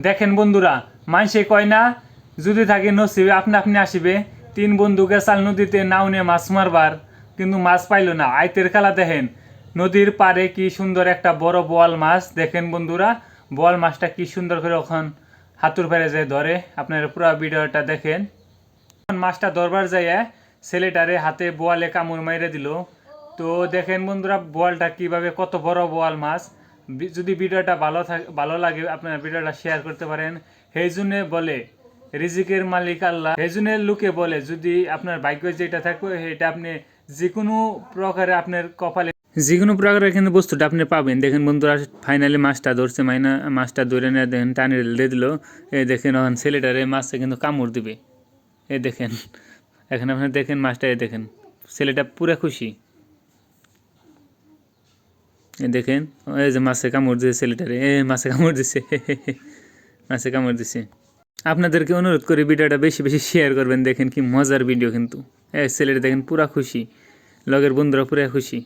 দেখেন বন্ধুরা, মানুষে কয় না যদি থাকে নসিবে আপনি আপনি আসিবে। তিন বন্ধু গেছাল নদীতে নাও নিয়ে মাছ মারবার, কিন্তু মাছ পাইল না। আইতের খেলা দেখেন, নদীর পাড়ে কি সুন্দর একটা বড় বোয়াল মাছ। দেখেন বন্ধুরা, বোয়াল মাছটা কি সুন্দর করে ওখান হাতুর ফেলে যায় ধরে। আপনারা পুরো ভিডিওটা দেখেন। মাছটা ধরবার যাইয়া ছেলেটারে হাতে বোয়ালে কামড় মাইরে দিল। তো দেখেন বন্ধুরা, বোয়ালটা কিভাবে, কত বড় বোয়াল মাছ। যদি ভিডিওটা ভালো লাগে আপনারা ভিডিওটা শেয়ার করতে পারেন। সেই জন্য বলে রিজিকের মালিক আল্লাহ। সেই জন্য লোকে বলে যদি আপনার ভাগ্য যেটা থাকবে সেটা আপনি যে কোনো প্রকারে আপনার কপালে যে কোনো প্রকারের কিন্তু বস্তুটা আপনি পাবেন। দেখেন বন্ধুরা, ফাইনালি মাছটা ধরছে। মাছটা ধরে নিয়ে দেখেন টানে দিয়ে দিল। এই দেখেন এখন ছেলেটারে মাছটা কিন্তু কামড় দিবে। এই দেখেন, এখন আপনার দেখেন মাছটা, এই দেখেন ছেলেটা পুরো খুশি। এই দেখেন, এই যে মাছে কামড় দিয়েছে ছেলেটারে, মাছে কামড় দিছে, মাছে কামড় দিছে। আপনাদেরকে অনুরোধ করি ভিডিওটা বেশি বেশি শেয়ার করবেন। দেখেন কি মজার ভিডিও কিন্তু। ছেলেটা দেখেন পুরা খুশি, লগের বন্ধুরা পুরা খুশি।